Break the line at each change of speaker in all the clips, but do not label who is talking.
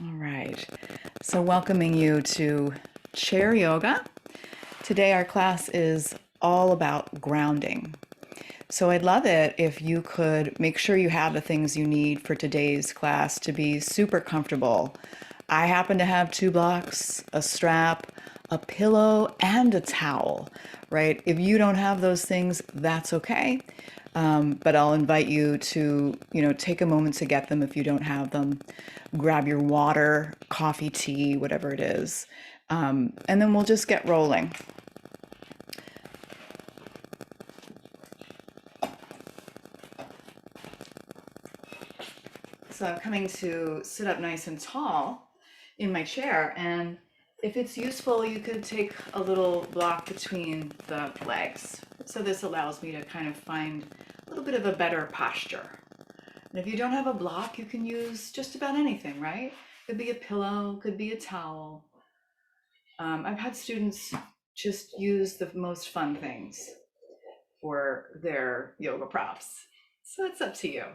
All right. So, welcoming you to chair yoga. Today, our class is all about grounding. So, I'd love it if you could make sure you have the things you need for today's class to be super comfortable. I happen to have two blocks, a strap, a pillow, and a towel, right? If you don't have those things, that's okay. But I'll invite you to, take a moment to get them if you don't have them. Grab your water, coffee, tea, whatever it is. And then we'll just get rolling. So I'm coming to sit up nice and tall in my chair. And if it's useful, you could take a little block between the legs. So this allows me to kind of find a little bit of a better posture. And if you don't have a block, you can use just about anything, right? Could be a pillow, could be a towel. I've had students just use the most fun things for their yoga props. So it's up to you.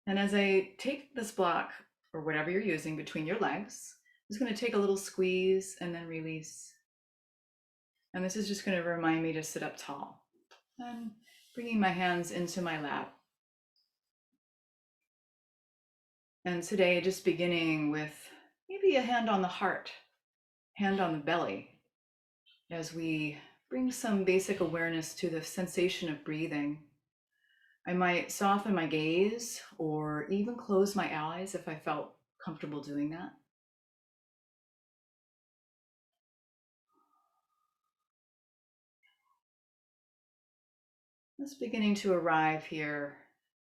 And as I take this block or whatever you're using between your legs, I'm just going to take a little squeeze and then release. And this is just going to remind me to sit up tall. And bringing my hands into my lap. And today, just beginning with maybe a hand on the heart, hand on the belly, as we bring some basic awareness to the sensation of breathing. I might soften my gaze or even close my eyes if I felt comfortable doing that. Just beginning to arrive here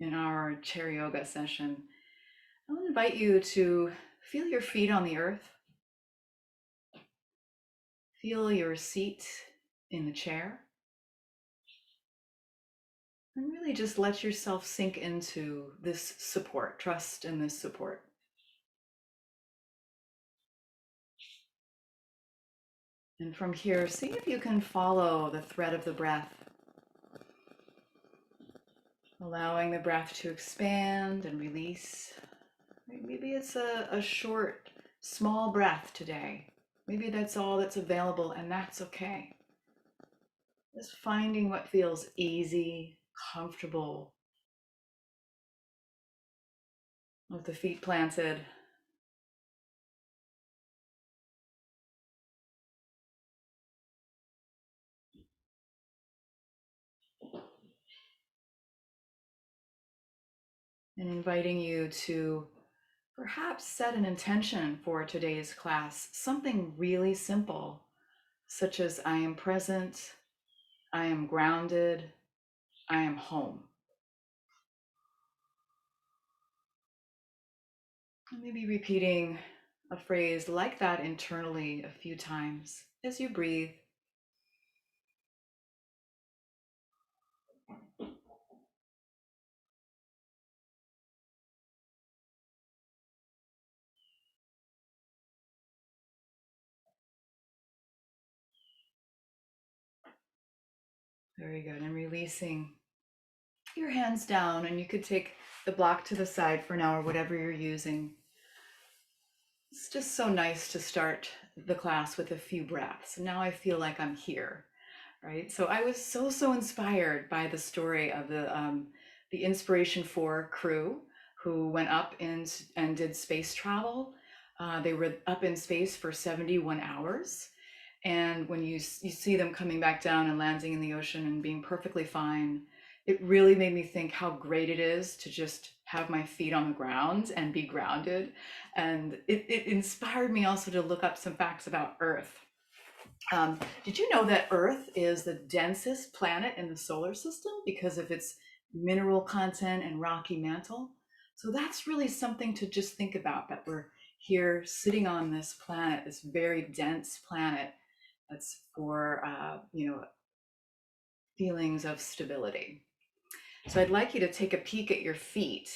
in our chair yoga session. I will invite you to feel your feet on the earth. Feel your seat in the chair. And really just let yourself sink into this support, trust in this support. And from here, see if you can follow the thread of the breath, allowing the breath to expand and release. Maybe it's a short, small breath today. Maybe that's all that's available, and that's okay. Just finding what feels easy, comfortable, with the feet planted. And inviting you to perhaps set an intention for today's class, something really simple, such as I am present, I am grounded, I am home. And maybe repeating a phrase like that internally a few times as you breathe. Very good. And releasing your hands down, and you could take the block to the side for now or whatever you're using. It's just so nice to start the class with a few breaths. Now I feel like I'm here, right? So I was so inspired by the story of the Inspiration 4 crew who went up and did space travel. They were up in space for 71 hours. And when you see them coming back down and landing in the ocean and being perfectly fine, it really made me think how great it is to just have my feet on the ground and be grounded. And it inspired me also to look up some facts about Earth. Did you know that Earth is the densest planet in the solar system because of its mineral content and rocky mantle? So that's really something to just think about, that we're here sitting on this planet, this very dense planet that's for, feelings of stability. So I'd like you to take a peek at your feet.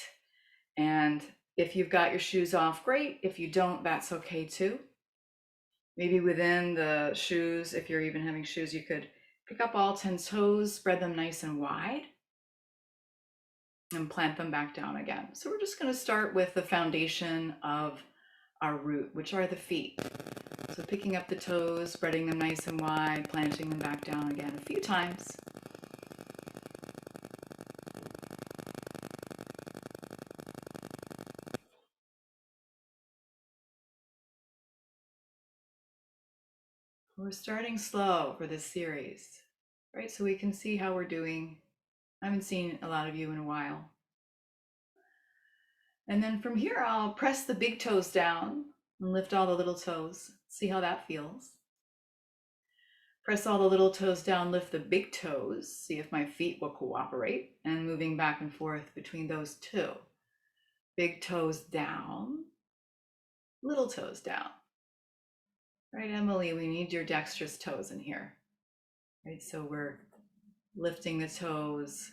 And if you've got your shoes off, great. If you don't, that's okay too. Maybe within the shoes, if you're even having shoes, you could pick up all 10 toes, spread them nice and wide, and plant them back down again. So we're just going to start with the foundation of our root, which are the feet. So picking up the toes, spreading them nice and wide, planting them back down again a few times. We're starting slow for this series, right? So we can see how we're doing. I haven't seen a lot of you in a while. And then from here, I'll press the big toes down and lift all the little toes. See how that feels. Press all the little toes down, lift the big toes. See if my feet will cooperate. And moving back and forth between those two. Big toes down, little toes down. Right, Emily, we need your dexterous toes in here. Right, so we're lifting the toes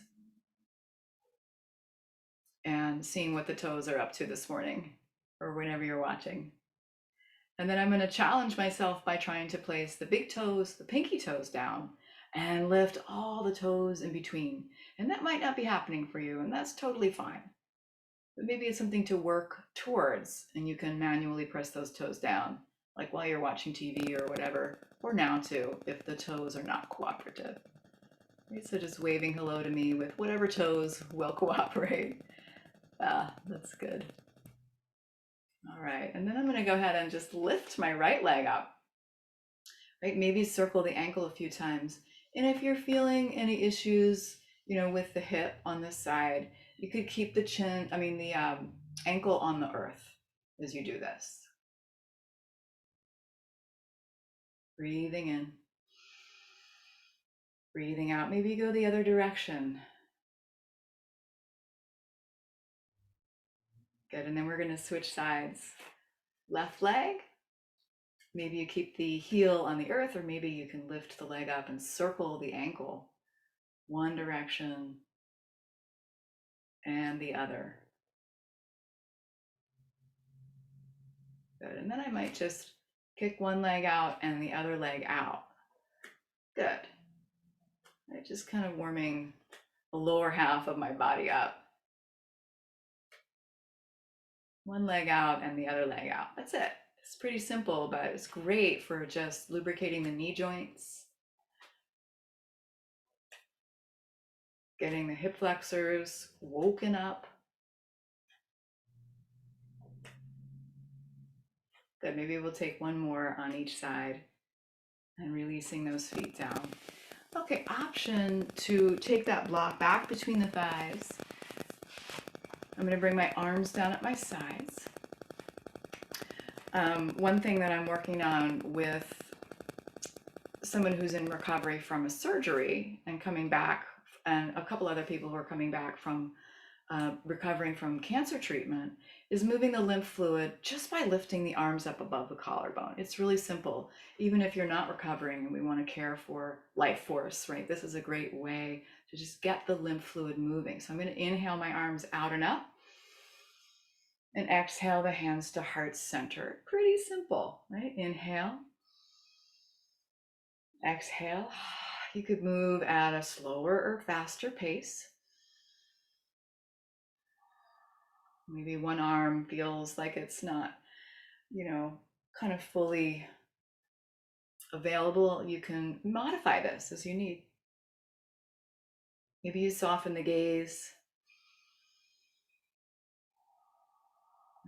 and seeing what the toes are up to this morning or whenever you're watching. And then I'm going to challenge myself by trying to place the big toes, the pinky toes down, and lift all the toes in between. And that might not be happening for you, and that's totally fine. But maybe it's something to work towards, and you can manually press those toes down, like while you're watching TV or whatever, or now too, if the toes are not cooperative. Right, so just waving hello to me with whatever toes will cooperate. That's good. All right, and then I'm going to go ahead and just lift my right leg up. Right, maybe circle the ankle a few times. And if you're feeling any issues, with the hip on this side, you could keep the ankle on the earth as you do this. Breathing in, breathing out. Maybe go the other direction. Good, and then we're going to switch sides. Left leg, maybe you keep the heel on the earth, or maybe you can lift the leg up and circle the ankle. One direction and the other. Good, and then I might just kick one leg out and the other leg out. Good. Right, just kind of warming the lower half of my body up. One leg out and the other leg out. That's it. It's pretty simple, but it's great for just lubricating the knee joints, getting the hip flexors woken up. Good, maybe we'll take one more on each side and releasing those feet down. Okay, option to take that block back between the thighs. I'm going to bring my arms down at my sides. One thing that I'm working on with someone who's in recovery from a surgery and coming back, and a couple other people who are coming back from recovering from cancer treatment, is moving the lymph fluid just by lifting the arms up above the collarbone. It's really simple. Even if you're not recovering and we want to care for life force, right? This is a great way to just get the lymph fluid moving. So I'm going to inhale my arms out and up and exhale the hands to heart center. Pretty simple, right? Inhale, exhale. You could move at a slower or faster pace. Maybe one arm feels like it's not, kind of fully available. You can modify this as you need. Maybe you soften the gaze.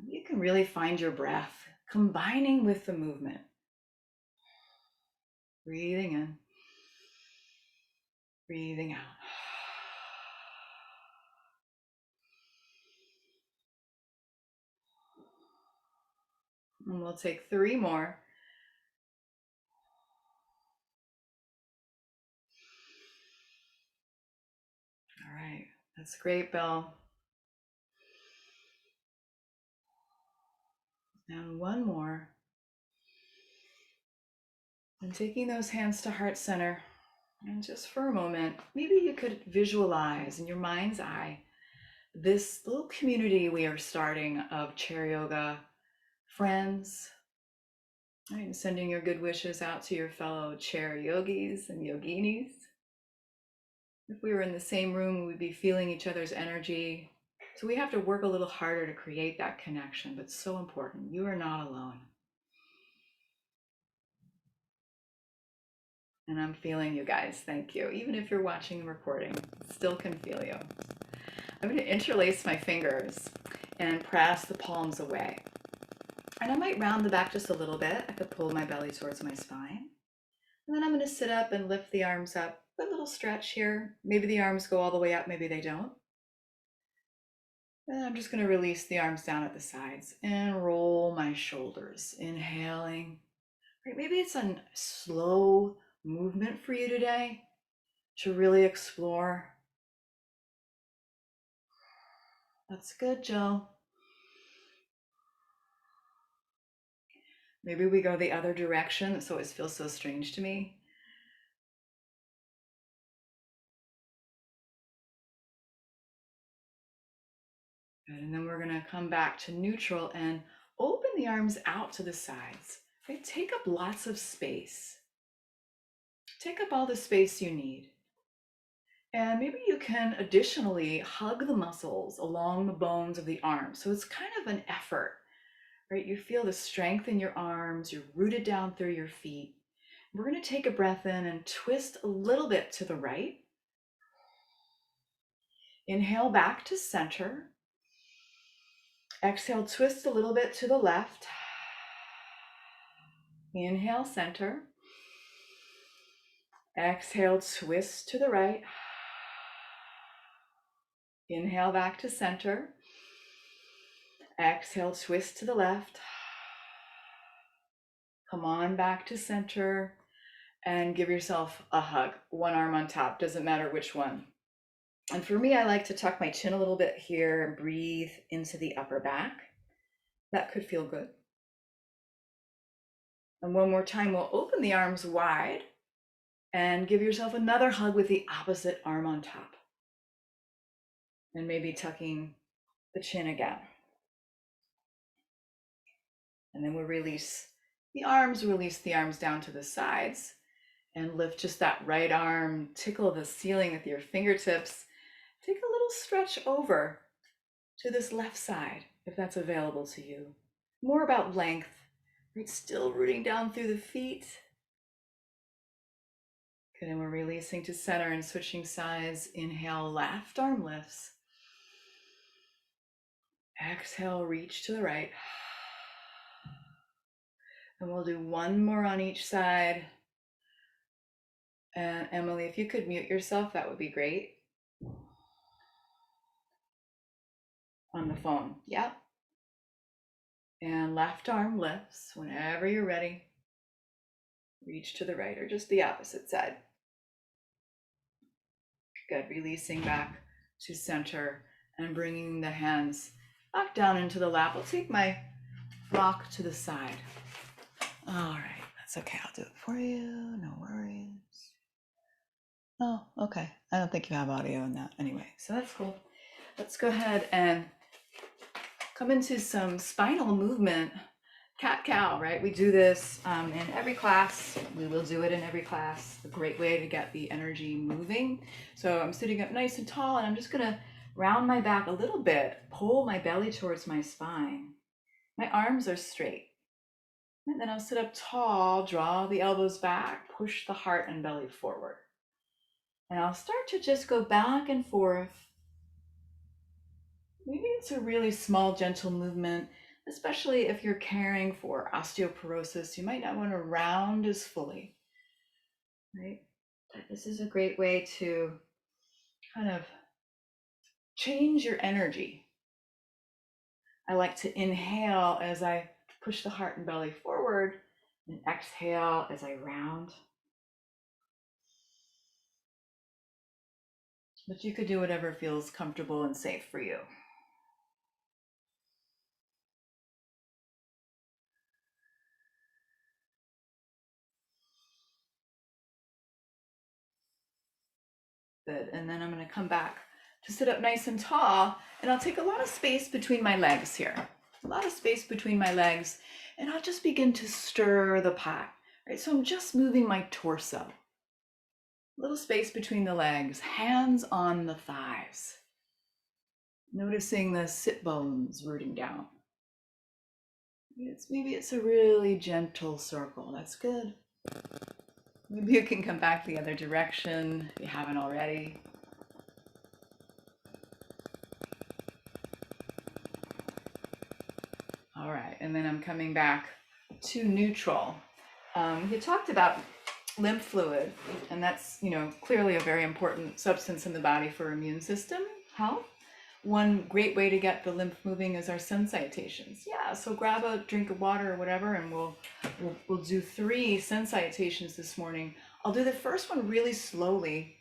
You can really find your breath combining with the movement. Breathing in, breathing out. And we'll take 3 more. All right, that's great, Bill. And one more. And taking those hands to heart center. And just for a moment, maybe you could visualize in your mind's eye this little community we are starting of chair yoga friends, right? And sending your good wishes out to your fellow chair yogis and yoginis. If we were in the same room, we'd be feeling each other's energy, So we have to work a little harder to create that connection, but so important. You are not alone. And I'm feeling you guys, thank you. Even if you're watching the recording, still can feel you. I'm going to interlace my fingers and press the palms away. And I might round the back just a little bit. I could pull my belly towards my spine. And then I'm going to sit up and lift the arms up. A little stretch here. Maybe the arms go all the way up, maybe they don't. And I'm just going to release the arms down at the sides and roll my shoulders. Inhaling. Right, maybe it's a slow movement for you today to really explore. That's good, Joe. Maybe we go the other direction. This always feels so strange to me. Good. And then we're going to come back to neutral and open the arms out to the sides. Okay? Take up lots of space. Take up all the space you need. And maybe you can additionally hug the muscles along the bones of the arms. So it's kind of an effort, right? You feel the strength in your arms, you're rooted down through your feet. We're going to take a breath in and twist a little bit to the right. Inhale back to center. Exhale, twist a little bit to the left. Inhale, center. Exhale, twist to the right. Inhale back to center. Exhale, twist to the left. Come on back to center and give yourself a hug. One arm on top, doesn't matter which one. And for me, I like to tuck my chin a little bit here and breathe into the upper back. That could feel good. And one more time, we'll open the arms wide and give yourself another hug with the opposite arm on top. And maybe tucking the chin again. And then we'll release the arms down to the sides and lift just that right arm, tickle the ceiling with your fingertips. Take a little stretch over to this left side, if that's available to you. More about length, right? Still rooting down through the feet. Good, and we're releasing to center and switching sides. Inhale, left arm lifts. Exhale, reach to the right. And we'll do one more on each side. And Emily, if you could mute yourself, that would be great. On the phone, yep. And left arm lifts whenever you're ready. Reach to the right or just the opposite side. Good, releasing back to center and bringing the hands back down into the lap. I'll take my rock to the side. All right, that's okay, I'll do it for you, no worries. Oh, okay, I don't think you have audio in that anyway, so that's cool. Let's go ahead and come into some spinal movement, cat-cow, right? We do this in every class. We will do it in every class. A great way to get the energy moving. So I'm sitting up nice and tall, and I'm just gonna round my back a little bit, pull my belly towards my spine. My arms are straight. And then I'll sit up tall, draw the elbows back, push the heart and belly forward. And I'll start to just go back and forth. Maybe it's a really small, gentle movement, especially if you're caring for osteoporosis. You might not want to round as fully, right? But this is a great way to kind of change your energy. I like to inhale as I push the heart and belly forward, and exhale as I round. But you could do whatever feels comfortable and safe for you. Good, and then I'm gonna come back to sit up nice and tall, and I'll take a lot of space between my legs here. A lot of space between my legs, and I'll just begin to stir the pot, right? So I'm just moving my torso. Little space between the legs, hands on the thighs. Noticing the sit bones rooting down. Maybe it's a really gentle circle. That's good. Maybe you can come back the other direction if you haven't already. All right, and then I'm coming back to neutral. You talked about lymph fluid, and that's, clearly a very important substance in the body for immune system health. One great way to get the lymph moving is our sun salutations. Yeah, so grab a drink of water or whatever, and we'll do 3 sun salutations this morning. I'll do the first one really slowly,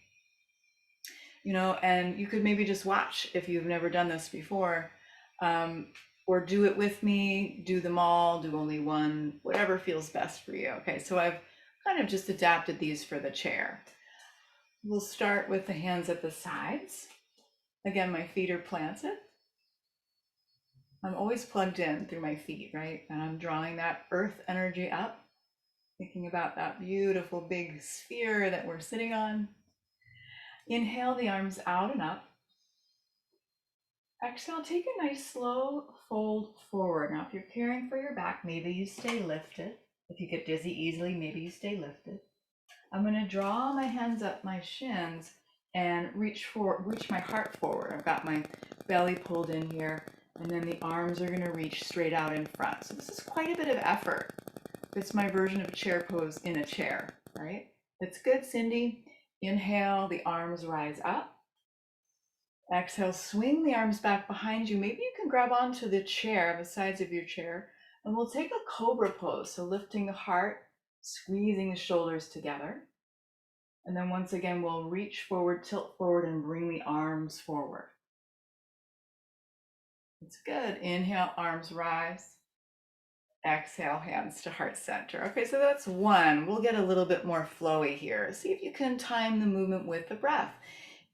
and you could maybe just watch if you've never done this before, or do it with me, do them all, do only one, whatever feels best for you. Okay, so I've kind of just adapted these for the chair. We'll start with the hands at the sides. Again, my feet are planted. I'm always plugged in through my feet, right? And I'm drawing that earth energy up, thinking about that beautiful big sphere that we're sitting on. Inhale the arms out and up. Exhale, take a nice slow fold forward. Now, if you're caring for your back, maybe you stay lifted. If you get dizzy easily, maybe you stay lifted. I'm going to draw my hands up my shins and reach my heart forward. I've got my belly pulled in here, and then the arms are going to reach straight out in front. So this is quite a bit of effort. It's my version of chair pose in a chair, right? That's good, Cindy. Inhale, the arms rise up. Exhale, swing the arms back behind you. Maybe you can grab onto the chair, the sides of your chair, and we'll take a Cobra Pose. So lifting the heart, squeezing the shoulders together. And then once again, we'll reach forward, tilt forward, and bring the arms forward. It's good. Inhale, arms rise. Exhale, hands to heart center. Okay, so that's one. We'll get a little bit more flowy here. See if you can time the movement with the breath.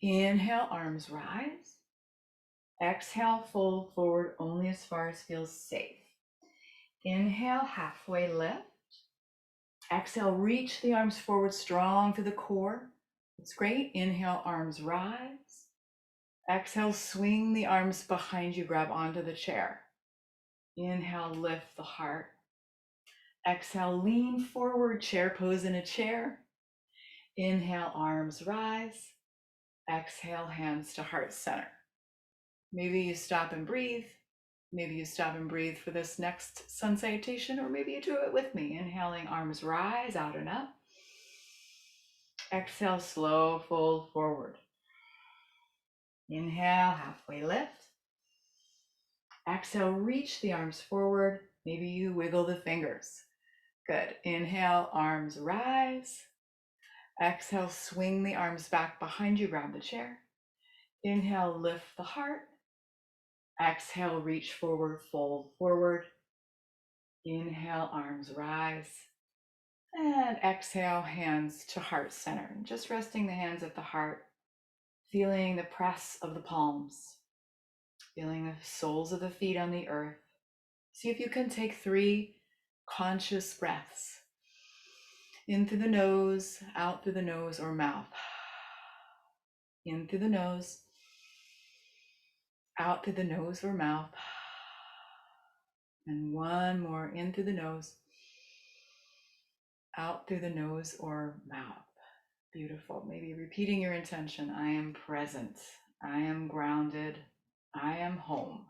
Inhale, arms rise. Exhale, fold forward only as far as feels safe. Inhale, halfway lift. Exhale, reach the arms forward strong to the core. That's great. Inhale, arms rise. Exhale, swing the arms behind you, grab onto the chair. Inhale, lift the heart. Exhale, lean forward, chair pose in a chair. Inhale, arms rise. Exhale, hands to heart center. Maybe you stop and breathe. Maybe you stop and breathe for this next sun salutation, or maybe you do it with me. Inhaling, arms rise out and up. Exhale, slow fold forward. Inhale, halfway lift. Exhale, reach the arms forward. Maybe you wiggle the fingers. Good. Inhale, arms rise. Exhale, swing the arms back behind you, grab the chair. Inhale, lift the heart. Exhale, reach forward, fold forward. Inhale, arms rise. And exhale, hands to heart center. Just resting the hands at the heart, feeling the press of the palms, feeling the soles of the feet on the earth. See if you can take 3 conscious breaths. In through the nose, out through the nose or mouth. In through the nose, out through the nose or mouth. And one more, in through the nose, out through the nose or mouth. Beautiful. Maybe repeating your intention. I am present. I am grounded. I am home.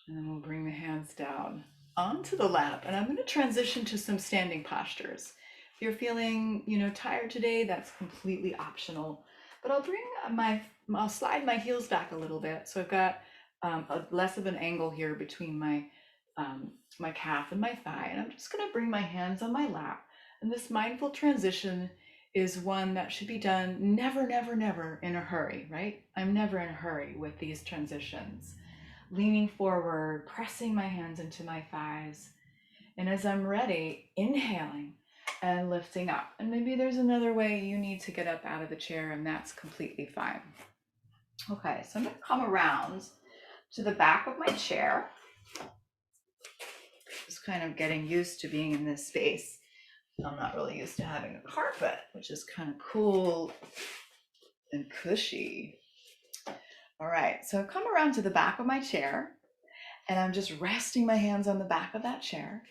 And then we'll bring the hands down onto the lap. And I'm going to transition to some standing postures. If you're feeling, tired today, that's completely optional. But I'll slide my heels back a little bit. So I've got less of an angle here between my calf and my thigh. And I'm just going to bring my hands on my lap. And this mindful transition is one that should be done never, never, never in a hurry, right? I'm never in a hurry with these transitions. Leaning forward, pressing my hands into my thighs. And as I'm ready, inhaling and lifting up. And maybe there's another way you need to get up out of the chair, and that's completely fine. Okay, so I'm going to come around to the back of my chair. Just kind of getting used to being in this space. I'm not really used to having a carpet, which is kind of cool and cushy. All right, so I've come around to the back of my chair and I'm just resting my hands on the back of that chair.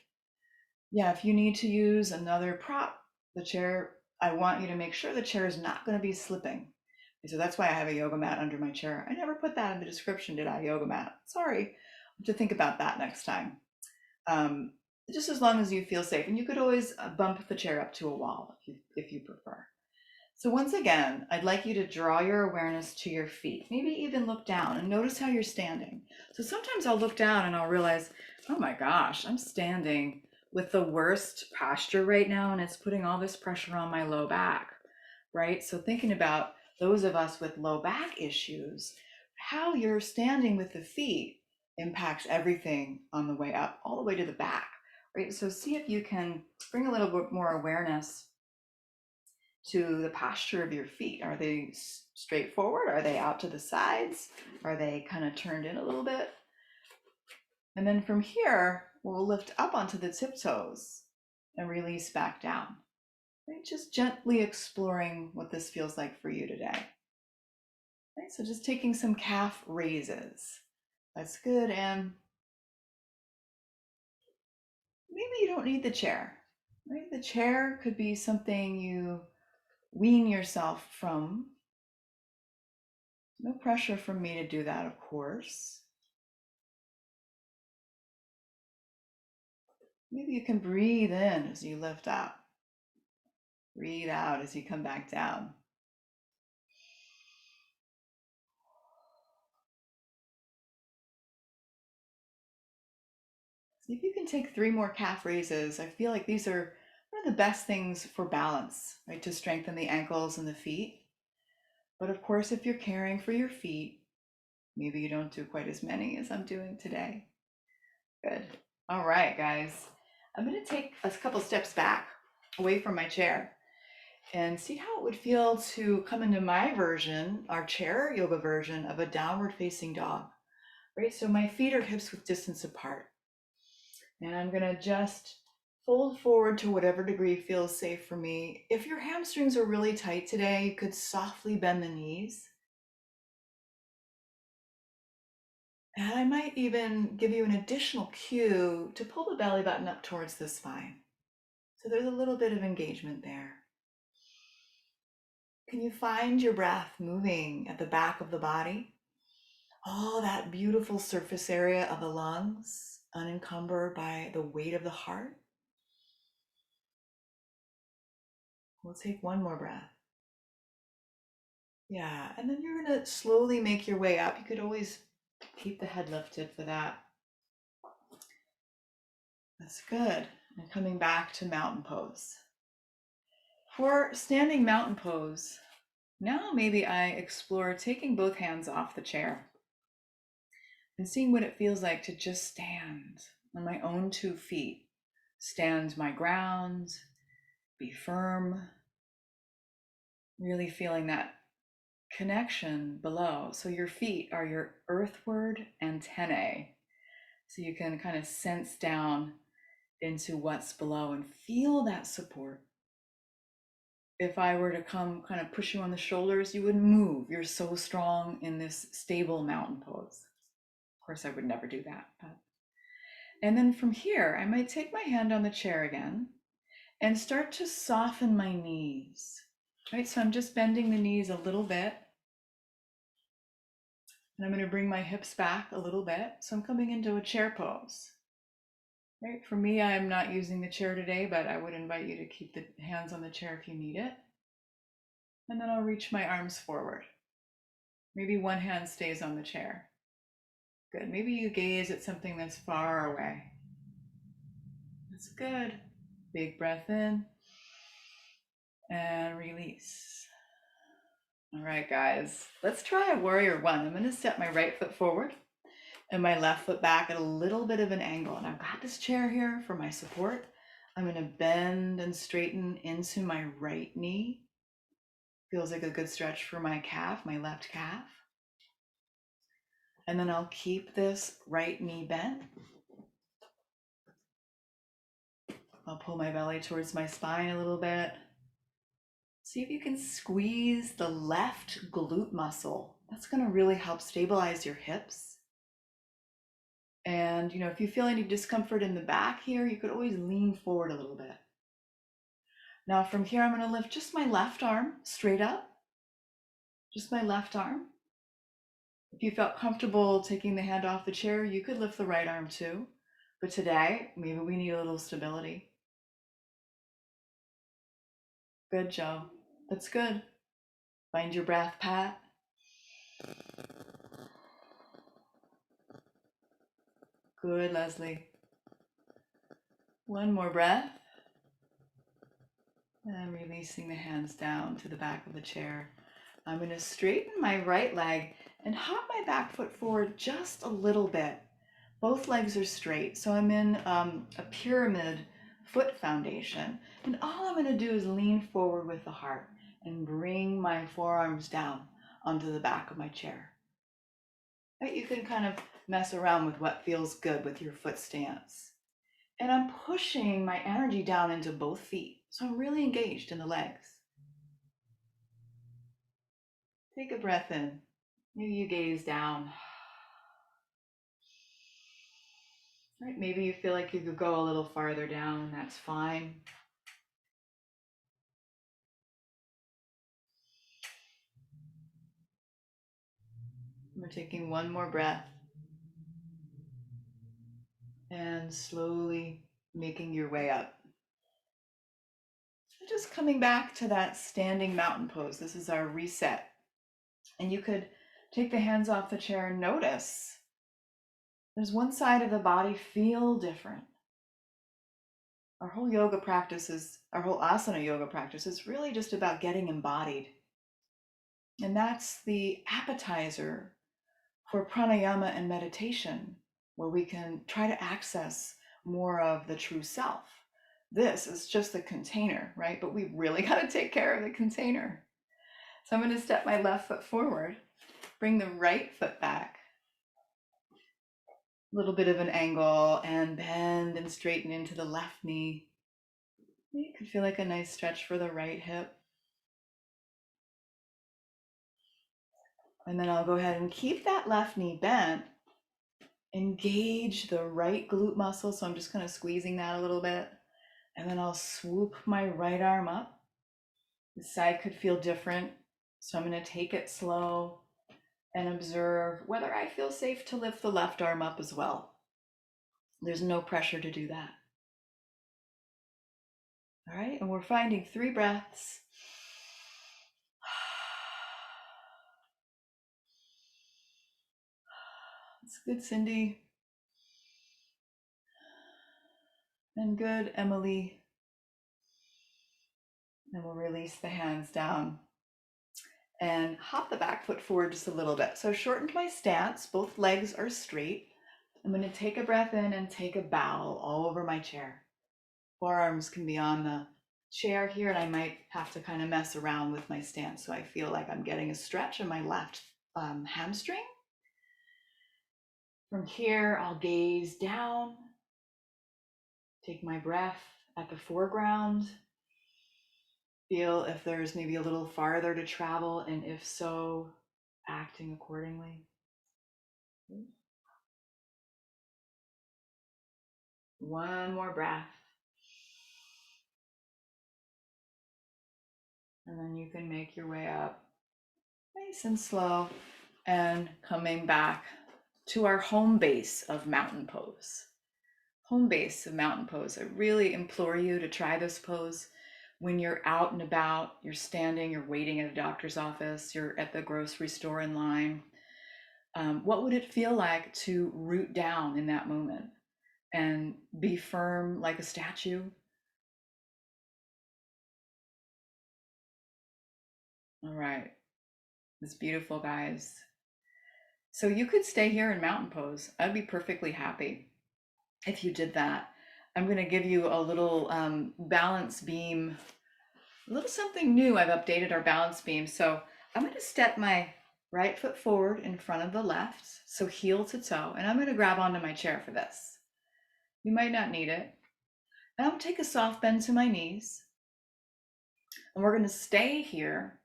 Yeah, if you need to use another prop, the chair, I want you to make sure the chair is not going to be slipping. So that's why I have a yoga mat under my chair. I never put that in the description, did I? Yoga mat. Sorry. I have to think about that next time. Just as long as you feel safe. And you could always bump the chair up to a wall if you prefer. So once again, I'd like you to draw your awareness to your feet. Maybe even look down and notice how you're standing. So sometimes I'll look down and I'll realize, oh my gosh, I'm standing with the worst posture right now, and it's putting all this pressure on my low back, right? So thinking about those of us with low back issues, how you're standing with the feet impacts everything on the way up, all the way to the back, right? So see if you can bring a little bit more awareness to the posture of your feet. Are they straight forward? Are they out to the sides? Are they kind of turned in a little bit? And then from here, we'll lift up onto the tiptoes and release back down. Right? Just gently exploring what this feels like for you today. Right? So just taking some calf raises. That's good. And maybe you don't need the chair. Right? The chair could be something you wean yourself from. No pressure from me to do that, of course. Maybe you can breathe in as you lift up. Breathe out as you come back down. See if you can take 3 more calf raises. I feel like these are one of the best things for balance, right? To strengthen the ankles and the feet. But of course, if you're caring for your feet, maybe you don't do quite as many as I'm doing today. Good. All right, guys. I'm going to take a couple steps back away from my chair and see how it would feel to come into my version, our chair yoga version of a downward facing dog, right? So my feet are hips width distance apart. And I'm going to just fold forward to whatever degree feels safe for me. If your hamstrings are really tight today, you could softly bend the knees. And I might even give you an additional cue to pull the belly button up towards the spine. So there's a little bit of engagement there. Can you find your breath moving at the back of the body? Oh, that beautiful surface area of the lungs, unencumbered by the weight of the heart. We'll take one more breath. Yeah, and then you're going to slowly make your way up. You could always keep the head lifted for that. That's good. And coming back to mountain pose. For standing mountain pose, now maybe I explore taking both hands off the chair and seeing what it feels like to just stand on my own 2 feet. Stand my ground, be firm, really feeling that connection below. So your feet are your earthward antennae. So you can kind of sense down into what's below and feel that support. If I were to come kind of push you on the shoulders, you wouldn't move. You're so strong in this stable mountain pose. Of course, I would never do that. And then from here, I might take my hand on the chair again and start to soften my knees. Right, so I'm just bending the knees a little bit. And I'm going to bring my hips back a little bit. So I'm coming into a chair pose. Right, for me, I'm not using the chair today, but I would invite you to keep the hands on the chair if you need it. And then I'll reach my arms forward. Maybe one hand stays on the chair. Good. Maybe you gaze at something that's far away. That's good. Big breath in and release. All right, guys, let's try a warrior 1. I'm going to step my right foot forward and my left foot back at a little bit of an angle. And I've got this chair here for my support. I'm going to bend and straighten into my right knee. Feels like a good stretch for my calf, my left calf. And then I'll keep this right knee bent. I'll pull my belly towards my spine a little bit. See if you can squeeze the left glute muscle. That's going to really help stabilize your hips. And, if you feel any discomfort in the back here, you could always lean forward a little bit. Now from here, I'm going to lift just my left arm straight up. Just my left arm. If you felt comfortable taking the hand off the chair, you could lift the right arm too. But today, maybe we need a little stability. Good, Joe. That's good. Find your breath, Pat. Good, Leslie. One more breath. And releasing the hands down to the back of the chair. I'm going to straighten my right leg and hop my back foot forward just a little bit. Both legs are straight, so I'm in a pyramid foot foundation. And all I'm going to do is lean forward with the heart and bring my forearms down onto the back of my chair. Right? You can kind of mess around with what feels good with your foot stance. And I'm pushing my energy down into both feet. So I'm really engaged in the legs. Take a breath in. Maybe you gaze down. Right, maybe you feel like you could go a little farther down. That's fine. We're taking one more breath. And slowly making your way up. Just coming back to that standing mountain pose. This is our reset. And you could take the hands off the chair and notice. Does one side of the body feel different? Our whole yoga practice our whole asana yoga practice is really just about getting embodied. And that's the appetizer for pranayama and meditation, where we can try to access more of the true self. This is just the container, right? But we've really got to take care of the container. So I'm going to step my left foot forward, bring the right foot back, a little bit of an angle, and bend and straighten into the left knee. It could feel like a nice stretch for the right hip. And then I'll go ahead and keep that left knee bent. Engage the right glute muscle. So I'm just kind of squeezing that a little bit. And then I'll swoop my right arm up. The side could feel different. So I'm going to take it slow and observe whether I feel safe to lift the left arm up as well. There's no pressure to do that. All right, and we're finding 3 breaths. That's good, Cindy. And good, Emily. And we'll release the hands down and hop the back foot forward just a little bit. So shortened my stance, both legs are straight. I'm going to take a breath in and take a bow all over my chair. Forearms can be on the chair here, and I might have to kind of mess around with my stance so I feel like I'm getting a stretch in my left hamstring. From here, I'll gaze down, take my breath at the foreground, feel if there's maybe a little farther to travel, and if so, acting accordingly. One more breath. And then you can make your way up nice and slow and coming back to our home base of mountain pose. Home base of mountain pose. I really implore you to try this pose when you're out and about, you're standing, you're waiting at a doctor's office, you're at the grocery store in line. What would it feel like to root down in that moment and be firm like a statue? All right, it's beautiful, guys. So you could stay here in mountain pose. I'd be perfectly happy if you did that. I'm going to give you a little balance beam, a little something new. I've updated our balance beam. So I'm going to step my right foot forward in front of the left, so heel to toe, and I'm going to grab onto my chair for this. You might not need it. And I'm going to take a soft bend to my knees. And we're going to stay here.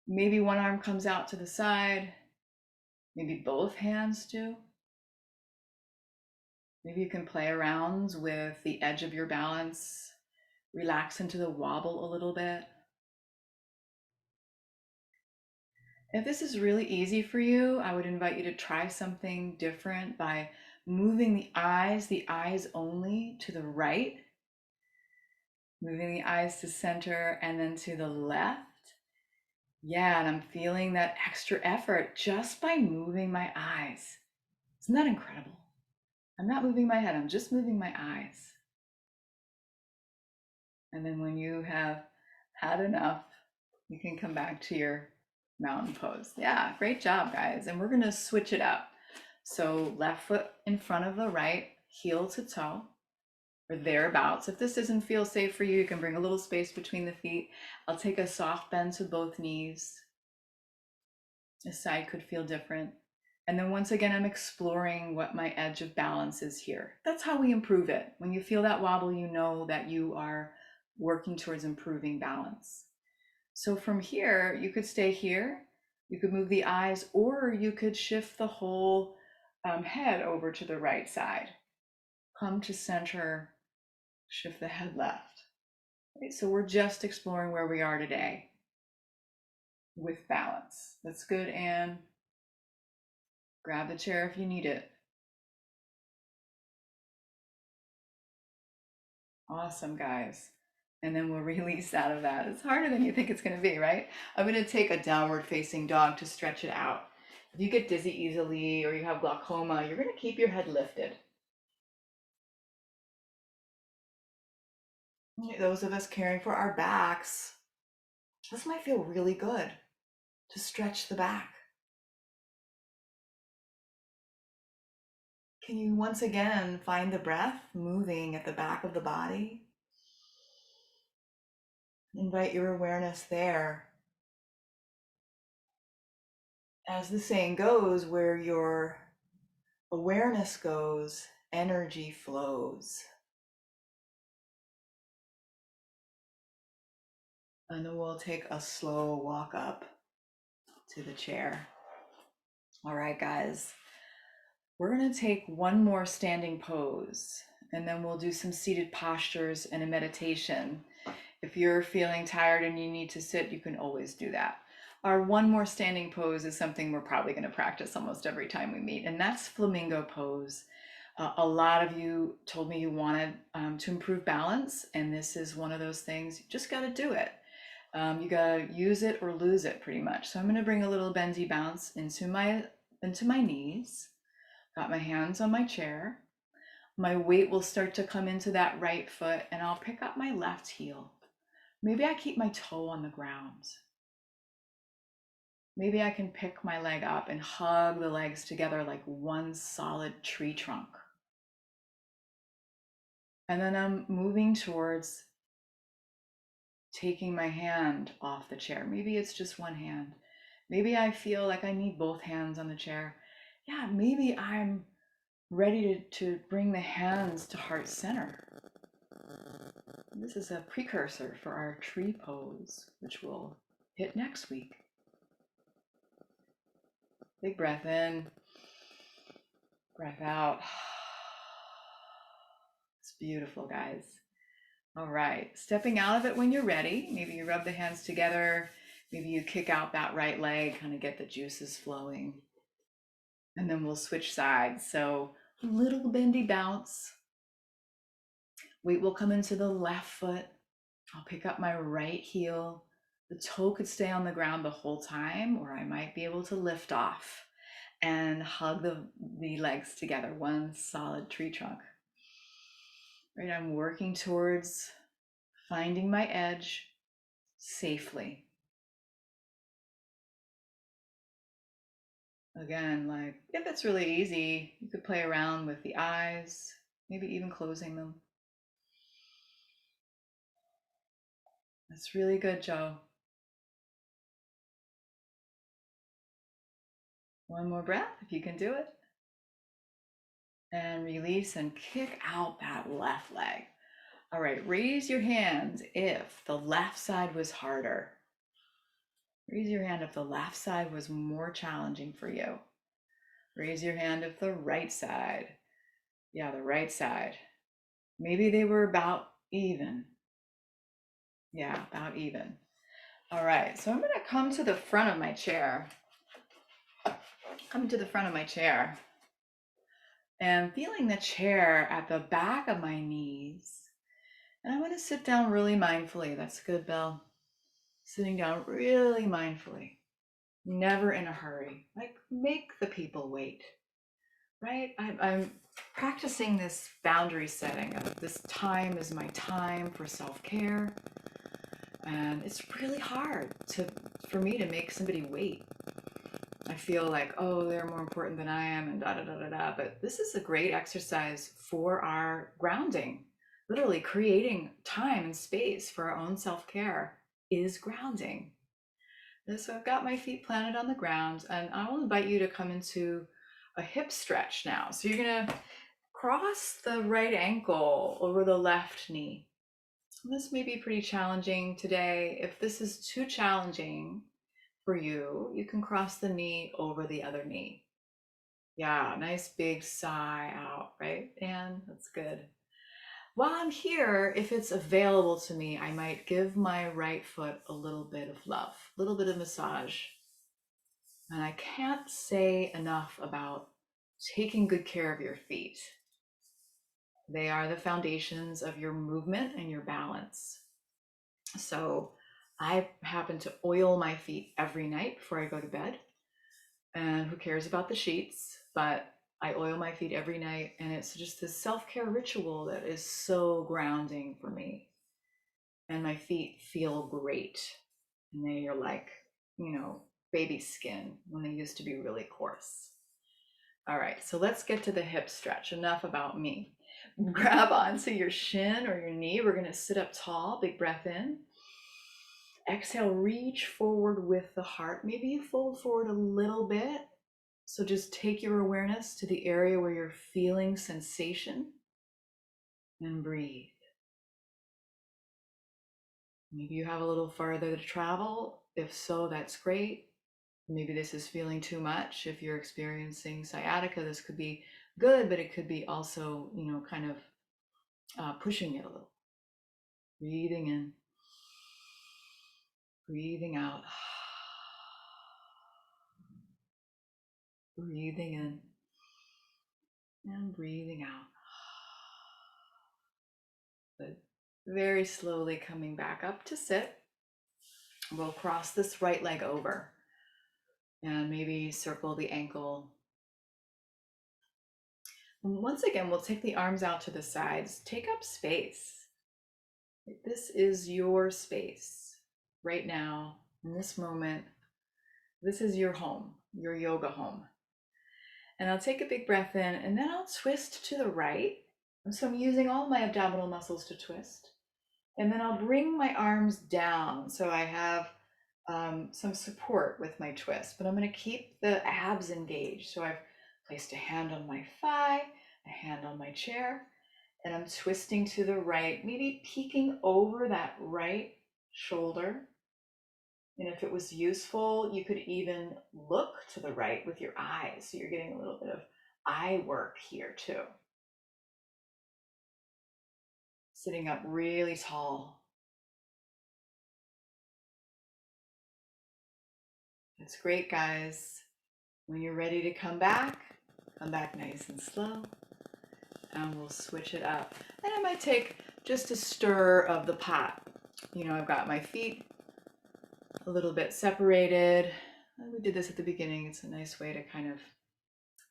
Maybe one arm comes out to the side. Maybe both hands do. Maybe you can play around with the edge of your balance. Relax into the wobble a little bit. If this is really easy for you, I would invite you to try something different by moving the eyes only to the right, moving the eyes to center and then to the left. Yeah, and I'm feeling that extra effort just by moving my eyes. Isn't that incredible? I'm not moving my head, I'm just moving my eyes. And then when you have had enough, you can come back to your mountain pose. Yeah, great job, guys. And we're gonna switch it up. So left foot in front of the right, heel to toe, or thereabouts. If this doesn't feel safe for you, you can bring a little space between the feet. I'll take a soft bend to both knees. This side could feel different. And then once again, I'm exploring what my edge of balance is here. That's how we improve it. When you feel that wobble, you know that you are working towards improving balance. So from here, you could stay here, you could move the eyes, or you could shift the whole head over to the right side. Come to center, shift the head left. Okay, so we're just exploring where we are today with balance. That's good, Anne. Grab the chair if you need it. Awesome, guys. And then we'll release out of that. It's harder than you think it's going to be, right? I'm going to take a downward facing dog to stretch it out. If you get dizzy easily or you have glaucoma, you're going to keep your head lifted. Those of us caring for our backs, this might feel really good to stretch the back. Can you once again find the breath moving at the back of the body? Invite your awareness there. As the saying goes, where your awareness goes, energy flows. And then we'll take a slow walk up to the chair. All right, guys. We're going to take one more standing pose, and then we'll do some seated postures and a meditation. If you're feeling tired and you need to sit, you can always do that. Our one more standing pose is something we're probably going to practice almost every time we meet, and that's Flamingo Pose. A lot of you told me you wanted to improve balance, and this is one of those things. You just got to do it. You got to use it or lose it pretty much. So I'm going to bring a little bendy bounce into my knees. Got my hands on my chair. My weight will start to come into that right foot, and I'll pick up my left heel. Maybe I keep my toe on the ground. Maybe I can pick my leg up and hug the legs together like one solid tree trunk. And then I'm moving towards taking my hand off the chair. Maybe it's just one hand. Maybe I feel like I need both hands on the chair. Yeah, maybe I'm ready to bring the hands to heart center. This is a precursor for our tree pose, which we'll hit next week. Big breath in, breath out. It's beautiful, guys. All right, stepping out of it when you're ready. Maybe you rub the hands together. Maybe you kick out that right leg, kind of get the juices flowing. And then we'll switch sides. So a little bendy bounce. Weight will come into the left foot. I'll pick up my right heel. The toe could stay on the ground the whole time, or I might be able to lift off and hug the legs together, one solid tree trunk. Right, I'm working towards finding my edge safely. Again, like if it's really easy, you could play around with the eyes, maybe even closing them. That's really good, Joe. One more breath if you can do it. And release and kick out that left leg. All right, raise your hand if the left side was harder. Raise your hand if the left side was more challenging for you. Raise your hand if the right side. Yeah, the right side. Maybe they were about even. Yeah, about even. All right, so I'm going to come to the front of my chair. Come to the front of my chair. And feeling the chair at the back of my knees. And I'm going to sit down really mindfully. That's good, Bill. Sitting down really mindfully. Never in a hurry. Like, make the people wait. Right? I'm practicing this boundary setting of this time is my time for self-care. And it's really hard for me to make somebody wait. I feel like, oh, they're more important than I am and da da da da da. But this is a great exercise for our grounding. Literally creating time and space for our own self-care is grounding. And so I've got my feet planted on the ground, and I will invite you to come into a hip stretch now. So you're going to cross the right ankle over the left knee. This may be pretty challenging today. If this is too challenging for you, you can cross the knee over the other knee. Yeah, nice big sigh out, right? And that's good. While I'm here, if it's available to me, I might give my right foot a little bit of love, a little bit of massage. And I can't say enough about taking good care of your feet. They are the foundations of your movement and your balance. So I happen to oil my feet every night before I go to bed. And who cares about the sheets? But I oil my feet every night, and it's just this self-care ritual that is so grounding for me. And my feet feel great. And they are like, baby skin when they used to be really coarse. All right, so let's get to the hip stretch. Enough about me. Grab onto your shin or your knee. We're going to sit up tall. Big breath in. Exhale, reach forward with the heart. Maybe you fold forward a little bit. So just take your awareness to the area where you're feeling sensation and breathe. Maybe you have a little farther to travel. If so, that's great. Maybe this is feeling too much. If you're experiencing sciatica, this could be good, but it could be also, kind of pushing it a little. Breathing in, breathing out, breathing in, and breathing out. Good. Very slowly coming back up to sit. We'll cross this right leg over and maybe circle the ankle. And once again, we'll take the arms out to the sides. Take up space. This is your space right now, in this moment. This is your home, your yoga home. And I'll take a big breath in, and then I'll twist to the right. So I'm using all my abdominal muscles to twist. And then I'll bring my arms down so I have some support with my twist, but I'm going to keep the abs engaged. So I've placed a hand on my thigh, a hand on my chair, and I'm twisting to the right, maybe peeking over that right shoulder. And if it was useful, you could even look to the right with your eyes. So you're getting a little bit of eye work here too. Sitting up really tall. It's great, guys. When you're ready to come back nice and slow, and we'll switch it up. And I might take just a stir of the pot. I've got my feet a little bit separated. We did this at the beginning. It's a nice way to kind of,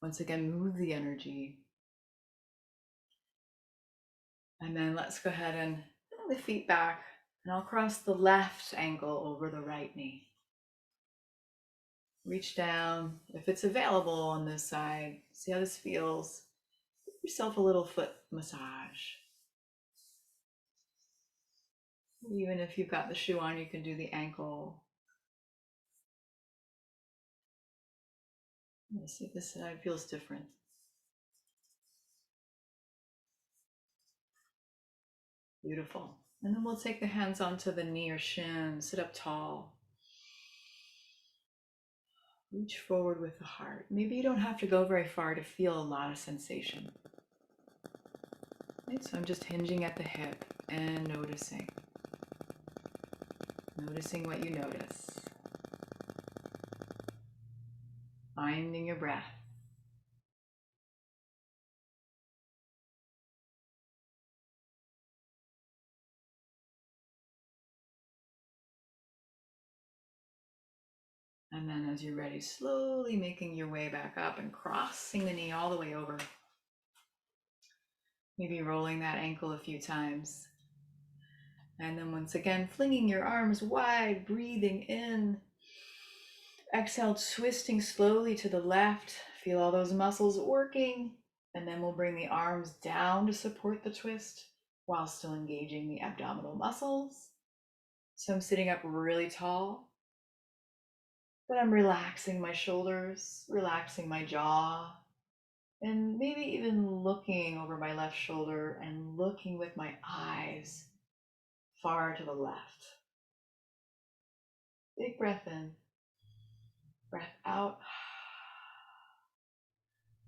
once again, move the energy. And then let's go ahead and pull the feet back, and I'll cross the left ankle over the right knee. Reach down, if it's available on this side. See how this feels. Give yourself a little foot massage. Even if you've got the shoe on, you can do the ankle. Let's see if this side feels different. Beautiful. And then we'll take the hands onto the knee or shin, sit up tall. Reach forward with the heart. Maybe you don't have to go very far to feel a lot of sensation. Right? So I'm just hinging at the hip and noticing. Noticing what you notice. Finding your breath. And then as you're ready, slowly making your way back up and crossing the knee all the way over. Maybe rolling that ankle a few times. And then once again, flinging your arms wide, breathing in. Exhale, twisting slowly to the left. Feel all those muscles working. And then we'll bring the arms down to support the twist while still engaging the abdominal muscles. So I'm sitting up really tall, but I'm relaxing my shoulders, relaxing my jaw, and maybe even looking over my left shoulder and looking with my eyes far to the left. Big breath in, breath out.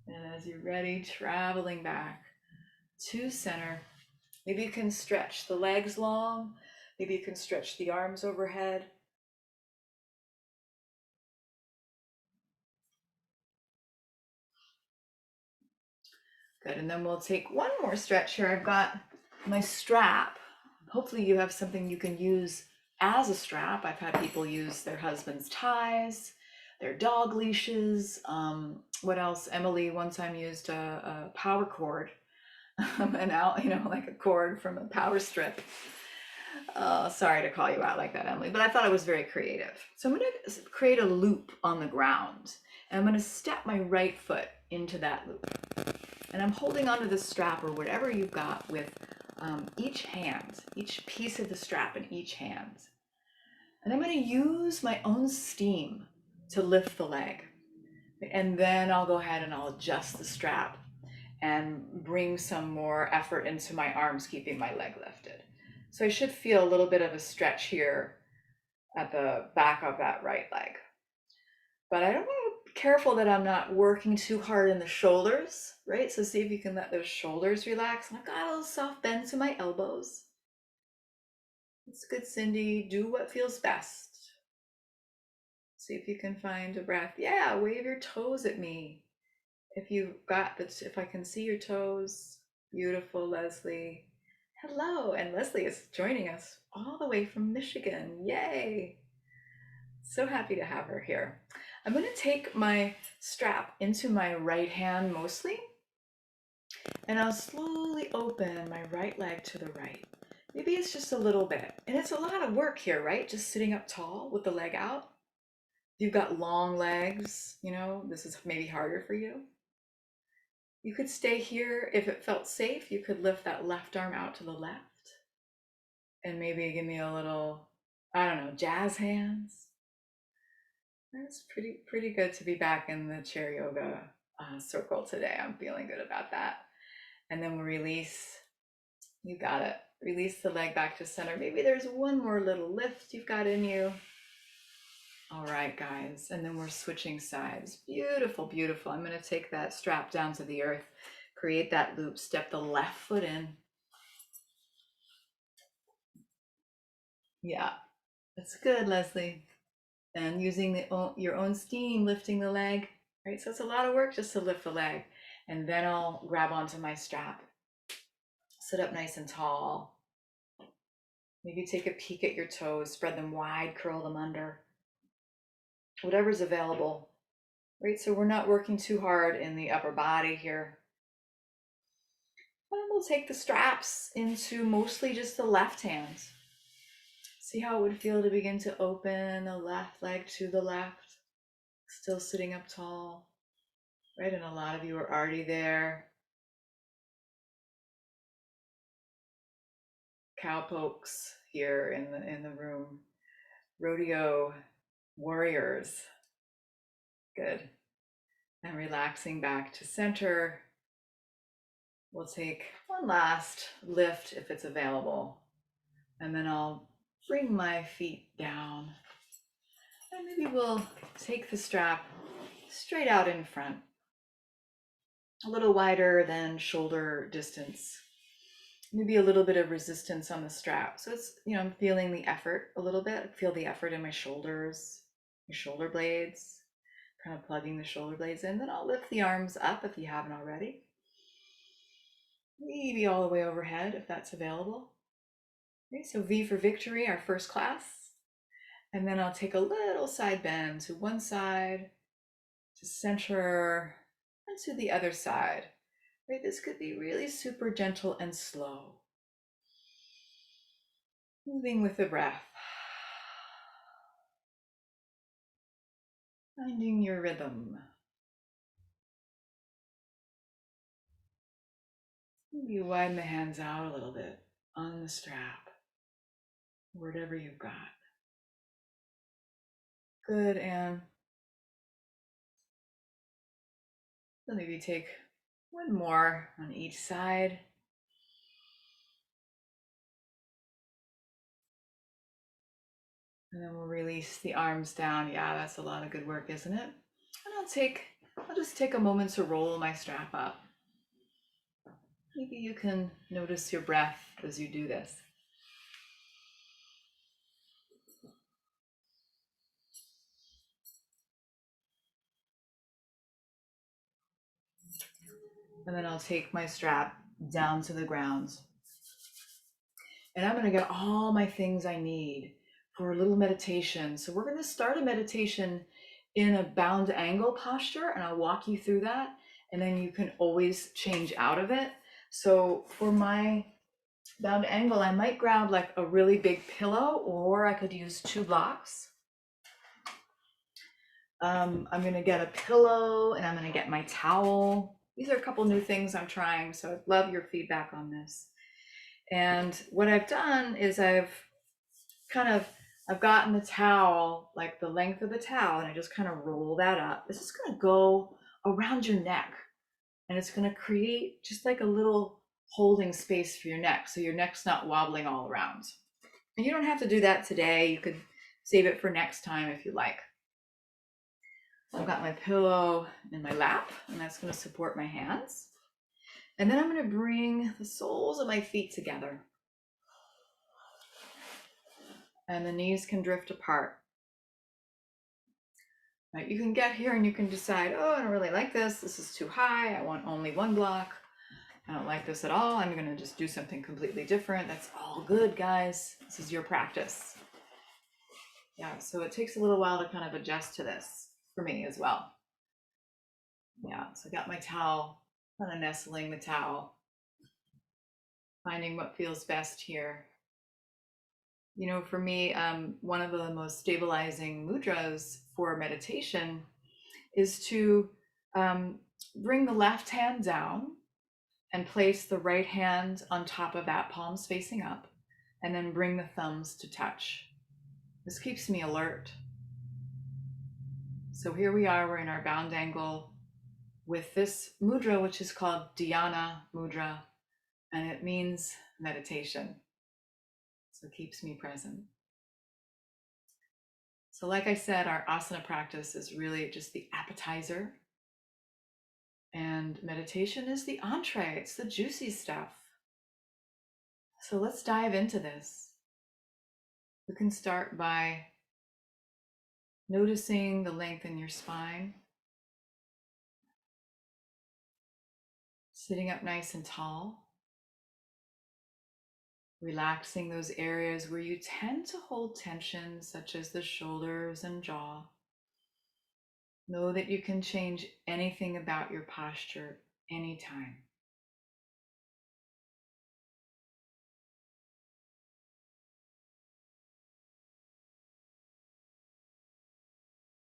And as you're ready, traveling back to center. Maybe you can stretch the legs long. Maybe you can stretch the arms overhead. Good, and then we'll take one more stretch here. I've got my strap. Hopefully you have something you can use as a strap. I've had people use their husband's ties, their dog leashes. What else? Emily one time used a power cord, and out, like a cord from a power strip. Sorry to call you out like that, Emily, but I thought it was very creative. So I'm going to create a loop on the ground, and I'm going to step my right foot into that loop. And I'm holding onto the strap or whatever you've got with each hand, each piece of the strap in each hand. And I'm going to use my own steam to lift the leg. And then I'll go ahead and I'll adjust the strap and bring some more effort into my arms, keeping my leg lifted. So I should feel a little bit of a stretch here at the back of that right leg. But I don't want to be careful that I'm not working too hard in the shoulders, right? So see if you can let those shoulders relax. And I've got a little soft bend to my elbows. It's good, Cindy. Do what feels best. See if you can find a breath. Yeah, wave your toes at me. If you've got this, if I can see your toes. Beautiful, Leslie. Hello, and Leslie is joining us all the way from Michigan. Yay! So happy to have her here. I'm going to take my strap into my right hand mostly, and I'll slowly open my right leg to the right. Maybe it's just a little bit, and it's a lot of work here, right? Just sitting up tall with the leg out. If you've got long legs, this is maybe harder for you. You could stay here. If it felt safe, you could lift that left arm out to the left and maybe give me a little, I don't know, jazz hands. That's pretty good to be back in the chair yoga circle today. I'm feeling good about that. And then we'll release. You got it. Release the leg back to center. Maybe there's one more little lift you've got in you. All right, guys. And then we're switching sides. Beautiful, beautiful. I'm going to take that strap down to the earth, create that loop, step the left foot in. Yeah, that's good, Leslie. And using your own steam, lifting the leg, right? So it's a lot of work just to lift the leg. And then I'll grab onto my strap, sit up nice and tall. Maybe take a peek at your toes, spread them wide, curl them under. Whatever's available, right? So we're not working too hard in the upper body here. And we'll take the straps into mostly just the left hand. See how it would feel to begin to open the left leg to the left, still sitting up tall, right? And a lot of you are already there. Cowpokes here in the room. Rodeo warriors. Good. And relaxing back to center. We'll take one last lift if it's available. And then I'll bring my feet down. And maybe we'll take the strap straight out in front, a little wider than shoulder distance. Maybe a little bit of resistance on the strap. So it's, I'm feeling the effort a little bit. I feel the effort in my shoulders, my shoulder blades, kind of plugging the shoulder blades in. Then I'll lift the arms up if you haven't already. Maybe all the way overhead if that's available. Okay, so V for victory, our first class. And then I'll take a little side bend to one side, to center, and to the other side. Right, this could be really super gentle and slow. Moving with the breath. Finding your rhythm. Maybe widen the hands out a little bit on the strap, whatever you've got. Good, and so maybe take one more on each side. And then we'll release the arms down. Yeah, that's a lot of good work, isn't it? And I'll just take a moment to roll my strap up. Maybe you can notice your breath as you do this. And then I'll take my strap down to the ground. And I'm going to get all my things I need for a little meditation. So we're going to start a meditation in a bound angle posture, and I'll walk you through that. And then you can always change out of it. So for my bound angle, I might grab like a really big pillow, or I could use 2 blocks. I'm going to get a pillow and I'm going to get my towel. These are a couple new things I'm trying, so I'd love your feedback on this. And what I've done is I've gotten the towel, like the length of the towel, and I just kind of roll that up. This is going to go around your neck, and it's going to create just like a little holding space for your neck, so your neck's not wobbling all around. And you don't have to do that today. You could save it for next time if you like. I've got my pillow in my lap, and that's going to support my hands. And then I'm going to bring the soles of my feet together. And the knees can drift apart. Right, you can get here and you can decide, oh, I don't really like this. This is too high. I want only 1 block. I don't like this at all. I'm going to just do something completely different. That's all good, guys. This is your practice. Yeah, so it takes a little while to kind of adjust to this for me as well. Yeah, so I got my towel, kind of nestling the towel, finding what feels best here. For me, one of the most stabilizing mudras for meditation is to bring the left hand down and place the right hand on top of that, palms facing up, and then bring the thumbs to touch. This keeps me alert. So here we are, we're in our bound angle with this mudra, which is called Dhyana Mudra, and it means meditation. So it keeps me present. So like I said, our asana practice is really just the appetizer, and meditation is the entree. It's the juicy stuff. So let's dive into this. You can start by noticing the length in your spine, sitting up nice and tall, relaxing those areas where you tend to hold tension, such as the shoulders and jaw. Know that you can change anything about your posture anytime.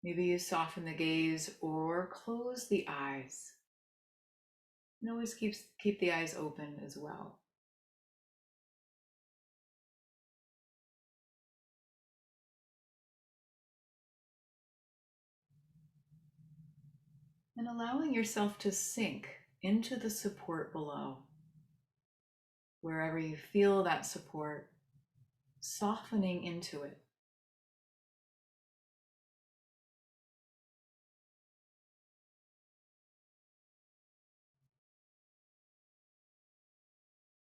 Maybe you soften the gaze or close the eyes. And always keep the eyes open as well. And allowing yourself to sink into the support below. wherever you feel that support, softening into it.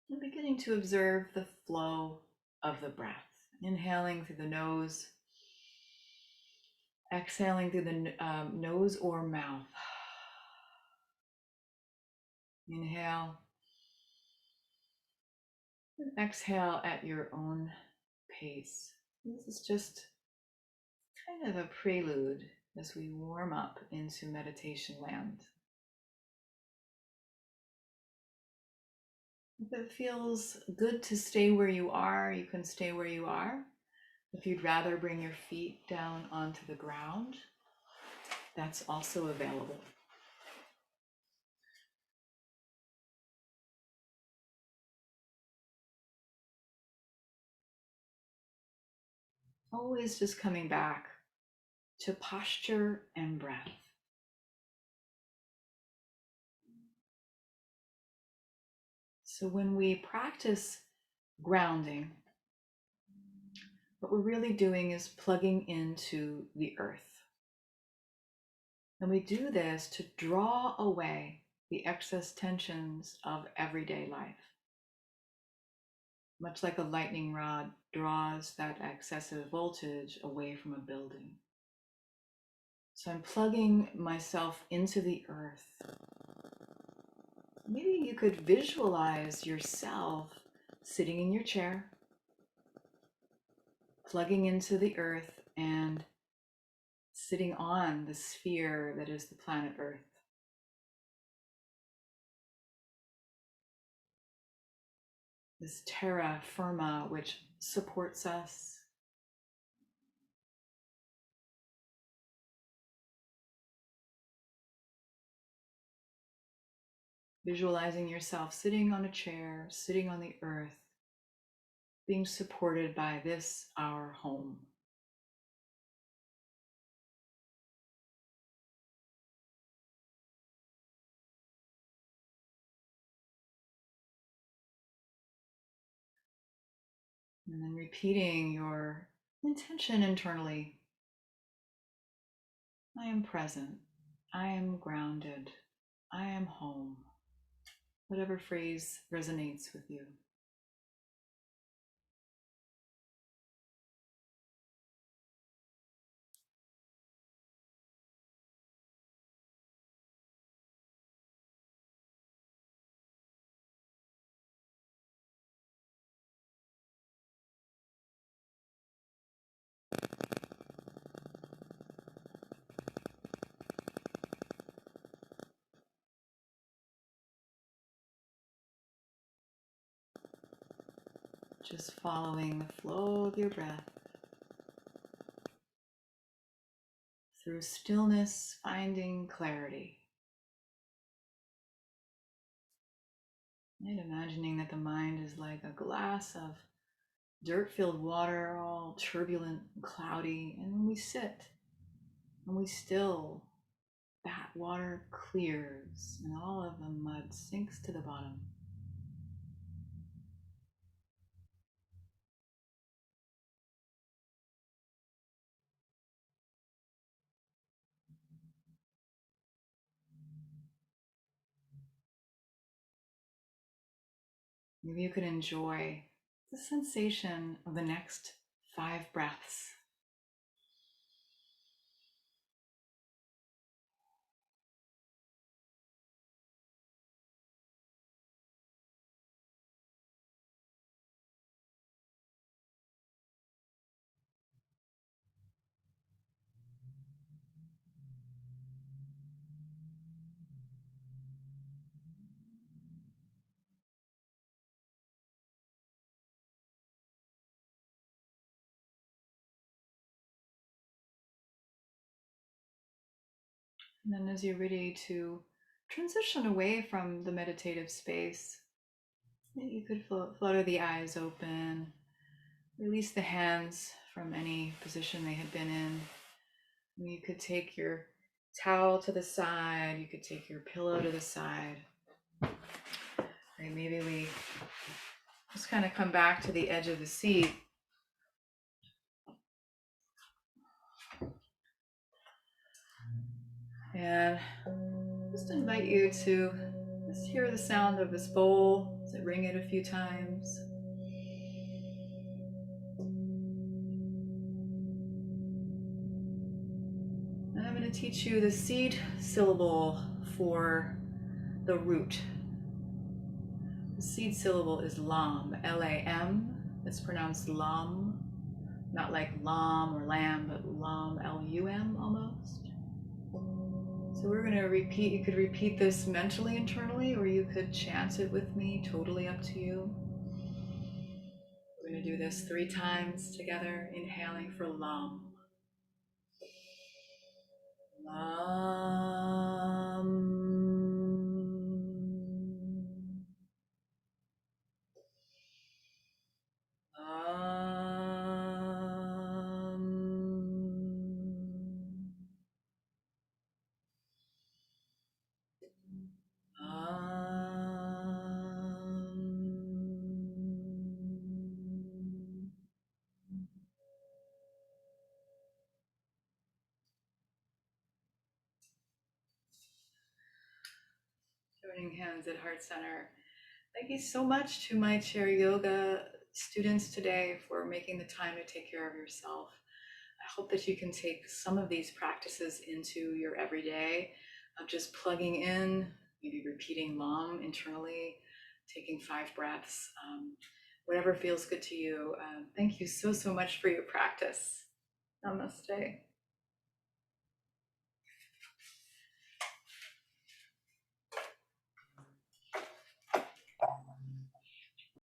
And beginning to observe the flow of the breath, inhaling through the nose, exhaling through the nose or mouth. Inhale and exhale at your own pace. This is just kind of a prelude as we warm up into meditation land. If it feels good to stay where you are, you can stay where you are. If you'd rather bring your feet down onto the ground, that's also available. Always just coming back to posture and breath. So when we practice grounding, what we're really doing is plugging into the earth. And we do this to draw away the excess tensions of everyday life. Much like a lightning rod draws that excessive voltage away from a building. So I'm plugging myself into the earth. Maybe you could visualize yourself sitting in your chair, plugging into the earth and sitting on the sphere that is the planet Earth. This terra firma which supports us. Visualizing yourself sitting on a chair, sitting on the earth, being supported by this, our home. And then repeating your intention internally. I am present. I am grounded. I am home. Whatever phrase resonates with you. Just following the flow of your breath. Through stillness, finding clarity. And imagining that the mind is like a glass of dirt-filled water, all turbulent and cloudy. And when we sit, when we still, that water clears and all of the mud sinks to the bottom. Maybe you could enjoy the sensation of the next 5 breaths. And then as you're ready to transition away from the meditative space, you could flutter the eyes open, release the hands from any position they had been in. You could take your towel to the side, you could take your pillow to the side. Right, maybe we Just kind of come back to the edge of the seat. And just invite you to just hear the sound of this bowl as I ring it a few times. And I'm going to teach you the seed syllable for the root. The seed syllable is lam, L-A-M. It's pronounced lam, not like lam or lamb, but lam, L-U-M almost. So we're going to repeat, you could repeat this mentally internally, or you could chant it with me, totally up to you. We're going to do this 3 times together, inhaling for lam. Lam. Joining hands at Heart Center. Thank you so much to my chair yoga students today for making the time to take care of yourself. I hope that you can take some of these practices into your everyday of just plugging in, maybe repeating LAM internally, taking 5 breaths, whatever feels good to you. Thank you so much for your practice. Namaste.